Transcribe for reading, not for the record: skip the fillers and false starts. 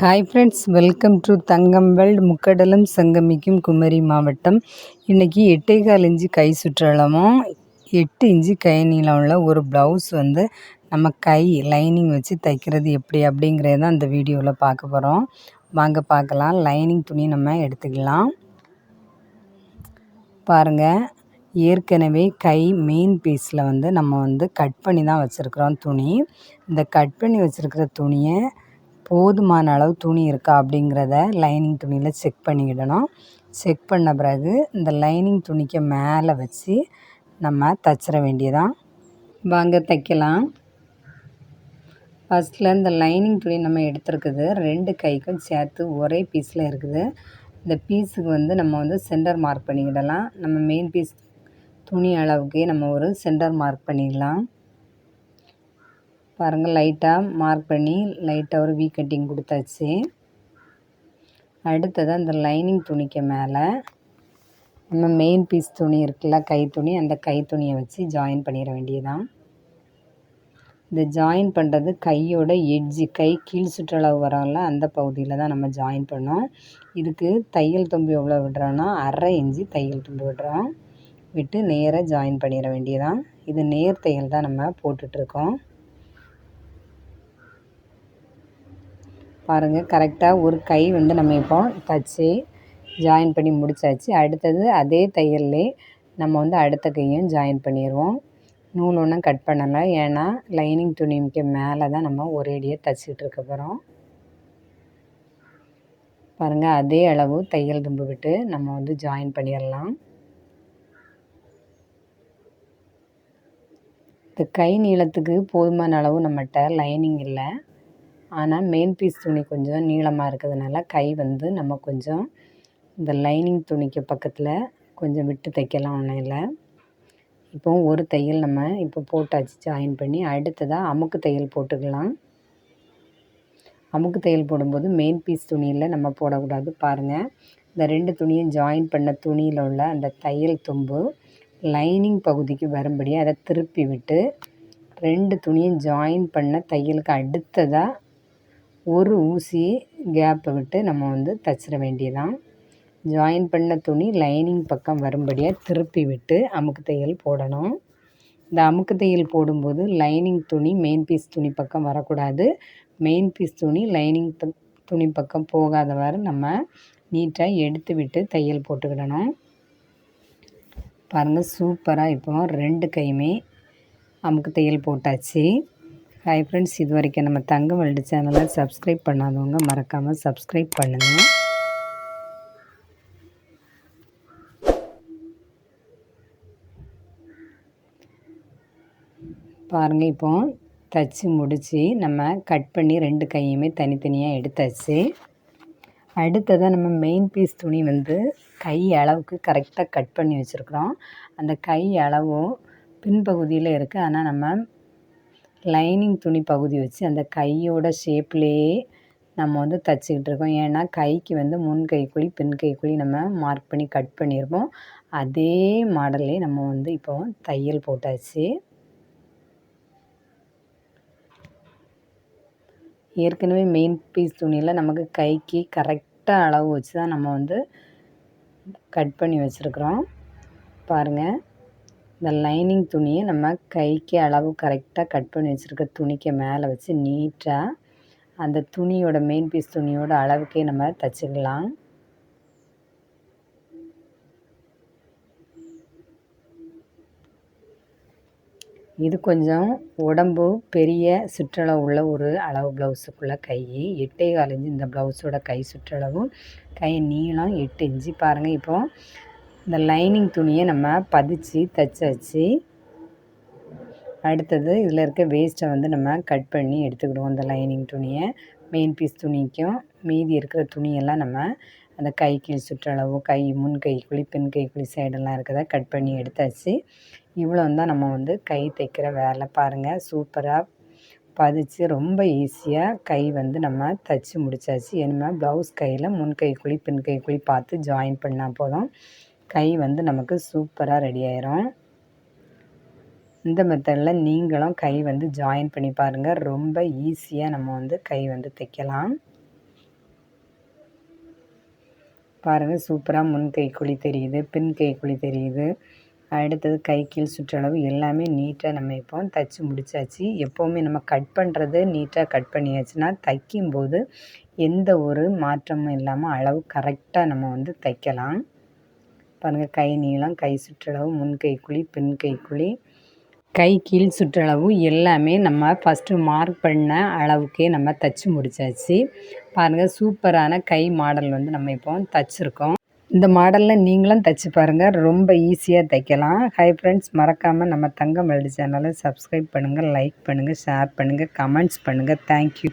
Hi friends, welcome to Thangam world. முக்கடலும் சங்கமிக்கும் குமரி மாவட்டம். இன்றைக்கி 8.25 இன்ச்சு கை சுற்றளவும் 8 இன்ச்சு கை நீளம் உள்ள ஒரு ப்ளவுஸ் வந்து நம்ம கை லைனிங் வச்சு தைக்கிறது எப்படி அப்படிங்கிறது தான் இந்த வீடியோவில் பார்க்க போகிறோம். வாங்க பார்க்கலாம். லைனிங் துணி நம்ம எடுத்துக்கலாம். பாருங்கள், ஏற்கனவே கை மெயின் பீஸில் வந்து நம்ம வந்து கட் பண்ணி தான் வச்சுருக்குறோம் துணி. இந்த கட் பண்ணி வச்சுருக்கிற துணியை போதுமான அளவு துணி இருக்கா அப்படிங்கிறத லைனிங் துணியில் செக் பண்ணிக்கிடணும். செக் பண்ண பிறகு இந்த லைனிங் துணிக்கு மேலே வச்சு நம்ம தச்சிட வேண்டியதான். வாங்க தைக்கலாம். ஃபஸ்ட்டில் இந்த லைனிங் துணி நம்ம எடுத்துருக்குது 2 கைக்கும் சேர்த்து ஒரே பீஸில் இருக்குது. இந்த பீஸுக்கு வந்து நம்ம வந்து சென்டர் மார்க் பண்ணிக்கிடலாம். நம்ம மெயின் பீஸ் துணி அளவுக்கே நம்ம ஒரு சென்டர் மார்க் பண்ணிக்கலாம். பாருங்கள், லைட்டாக மார்க் பண்ணி லைட்டாக ஒரு வீ கட்டிங் கொடுத்தாச்சு. அடுத்ததாக இந்த லைனிங் துணிக்கு மேலே நம்ம மெயின் பீஸ் துணி இருக்குல்ல, கை துணி, அந்த கை துணியை வச்சு ஜாயின் பண்ணிட வேண்டியதான். இந்த ஜாயின் பண்ணுறது கையோட எட்ஜி, கை கீழ் சுற்றளவு வரோம்ல அந்த பகுதியில் தான் நம்ம ஜாயின் பண்ணோம். இதுக்கு தையல் தும்பு எவ்வளோ விடுறோன்னா 1/2 இன்ச்சு தையல் தும்பு விடுறோம். விட்டு நேராக ஜாயின் பண்ணிட வேண்டியதான். இது நேர் தையல் தான் நம்ம போட்டுட்ருக்கோம். பாருங்கள், கரெக்டாக ஒரு கை வந்து நம்ம இப்போ தச்சு ஜாயின் பண்ணி முடித்தாச்சு. அடுத்தது அதே தையல்லே நம்ம வந்து அடுத்த கையும் ஜாயின் பண்ணிடுவோம். நூல் ஒன்றும் கட் பண்ணலை, ஏன்னா லைனிங் துணிக்கு மேலே தான் நம்ம ஒரேடியாக தைச்சிக்கிட்டு இருக்க போகிறோம். பாருங்கள், அதே அளவு தையல் தும்பு விட்டு நம்ம வந்து ஜாயின் பண்ணிடலாம். இந்த கை நீளத்துக்கு போதுமான அளவு நம்மகிட்ட லைனிங் இல்லை. ஆனால் மெயின் பீஸ் துணி கொஞ்சம் நீளமாக இருக்கிறதுனால கை வந்து நம்ம கொஞ்சம் இந்த லைனிங் துணிக்கு பக்கத்தில் கொஞ்சம் விட்டு தைக்கலாம். ஒன்றும் இல்லை. இப்போ ஒரு தையல் நம்ம இப்போ போட்டாச்சு ஜாயின் பண்ணி. அடுத்ததாக அமுக்கு தையல் போட்டுக்கலாம். அமுக்கு தையல் போடும்போது மெயின் பீஸ் துணியில் நம்ம போடக்கூடாது. பாருங்கள், இந்த 2 துணியும் ஜாயின் பண்ண துணியில் உள்ள அந்த தையல் தும்பு லைனிங் பகுதிக்கு வரும்படி அதை திருப்பி விட்டு 2 துணியும் ஜாயின் பண்ண தையலுக்கு அடுத்ததாக ஒரு ஊசி கேப்பை விட்டு நம்ம வந்து தச்சிட வேண்டியதான். ஜாயின் பண்ண துணி லைனிங் பக்கம் வரும்படியாக திருப்பி விட்டு அமுக்கு தையல் போடணும். இந்த அமுக்கு தையல் போடும்போது லைனிங் துணி மெயின் பீஸ் துணி பக்கம் வரக்கூடாது. மெயின் பீஸ் துணி லைனிங் துணி பக்கம் போகாதவாறு நம்ம நீட்டாக எடுத்து விட்டு தையல் போட்டுக்கிடணும். பாருங்கள், சூப்பராக இப்போ 2 கையுமே அமுக்கு தையல் போட்டாச்சு. ஹாய் ஃப்ரெண்ட்ஸ், இது வரைக்கும் நம்ம தங்கம் வேர்ல்டு சேனலை சப்ஸ்கிரைப் பண்ணாதவங்க மறக்காமல் சப்ஸ்கிரைப் பண்ணுங்கள். பாருங்கள், இப்போ தச்சு முடித்து நம்ம கட் பண்ணி 2 கையுமே தனித்தனியாக எடுத்தாச்சு. அடுத்ததாக நம்ம மெயின் பீஸ் துணி வந்து கை அளவுக்கு கரெக்டாக கட் பண்ணி வச்சுருக்குறோம். அந்த கை அளவும் பின்பகுதியில் இருக்குது. ஆனால் நம்ம லைனிங் துணி பகுதி வச்சு அந்த கையோட ஷேப்லேயே நம்ம வந்து தைச்சிக்கிட்டு இருக்கோம். ஏன்னா கைக்கு வந்து முன் கைக்குழி பின் கைக்குழி நம்ம மார்க் பண்ணி கட் பண்ணியிருப்போம். அதே மாடல்லே நம்ம வந்து இப்போ தையல் போட்டாச்சு. ஏற்கனவே மெயின் பீஸ் துணியில் நமக்கு கைக்கு கரெக்டாக அளவு வச்சு தான் நம்ம வந்து கட் பண்ணி வச்சுருக்குறோம். பாருங்கள், இந்த லைனிங் துணியை நம்ம கைக்கு அளவு கரெக்டாக கட் பண்ணி வச்சுருக்க துணிக்கு மேலே வச்சு நீட்டாக அந்த துணியோட மெயின் பீஸ் துணியோட அளவுக்கே நம்ம தைச்சிக்கலாம். இது கொஞ்சம் உடம்பு பெரிய சுற்றளவு உள்ள ஒரு அளவு ப்ளவுஸுக்குள்ளே கை 8.25 இன்ச்சு இந்த ப்ளவுஸோட கை சுற்றளவும் கை நீளம் 8 இன்ச்சு. பாருங்கள், இப்போ இந்த லைனிங் துணியை நம்ம பதிச்சு தைச்சாச்சு. அடுத்தது இதில் இருக்க வேஸ்ட்டை வந்து நம்ம கட் பண்ணி எடுத்துக்கிடுவோம். இந்த லைனிங் துணியை மெயின் பீஸ் துணிக்கும் மீதி இருக்கிற துணியெல்லாம் நம்ம அந்த கை கீழ் சுற்றளவு, கை முன் கைக்குழி பின் கைக்குழி சைடெல்லாம் இருக்கிறத கட் பண்ணி எடுத்தாச்சு. இவ்வளோ தான் நம்ம வந்து கை தைக்கிற வேலை. பாருங்கள், சூப்பராக பதிச்சு ரொம்ப ஈஸியாக கை வந்து நம்ம தைச்சி முடித்தாச்சு. ஏன்னா ப்ளவுஸ் கையில் முன் கைக்குழி பின் கைக்குழி பார்த்து ஜாயின் பண்ணால் போதும், கை வந்து நமக்கு சூப்பராக ரெடி ஆயிரும். இந்த மெத்தடில் நீங்களும் கை வந்து ஜாயின் பண்ணி பாருங்கள். ரொம்ப ஈஸியாக நம்ம வந்து கை வந்து தைக்கலாம். பாருங்கள் சூப்பராக முன் கை குழி தெரியுது, பின் கை குழி தெரியுது. அடுத்தது கை கீழ் சுற்றளவு எல்லாமே நீட்டாக நம்ம இப்போ தைச்சி முடித்தாச்சு. எப்போவுமே நம்ம கட் பண்ணுறது நீட்டாக கட் பண்ணியாச்சுன்னா தைக்கும்போது எந்த ஒரு மாற்றமும் இல்லாமல் அளவு கரெக்டாக நம்ம வந்து தைக்கலாம். பாருங்கள் கை நீளம், கை சுற்றளவு, முன் கை குழி, பின் கை குழி, கை கீழ் சுற்றளவு எல்லாமே நம்ம ஃபஸ்ட்டு மார்க் பண்ண அளவுக்கே நம்ம தைச்சி முடித்தாச்சு. பாருங்கள் சூப்பரான கை மாடல் வந்து நம்ம இப்போ தைச்சிருக்கோம். இந்த மாடலில் நீங்களும் தைச்சி பாருங்கள், ரொம்ப ஈஸியாக தைக்கலாம். ஹை ஃப்ரெண்ட்ஸ், மறக்காமல் நம்ம தங்கம் மெலடி சேனலை சப்ஸ்கிரைப் பண்ணுங்கள், லைக் பண்ணுங்கள், ஷேர் பண்ணுங்கள், கமெண்ட்ஸ் பண்ணுங்கள். தேங்க்யூ.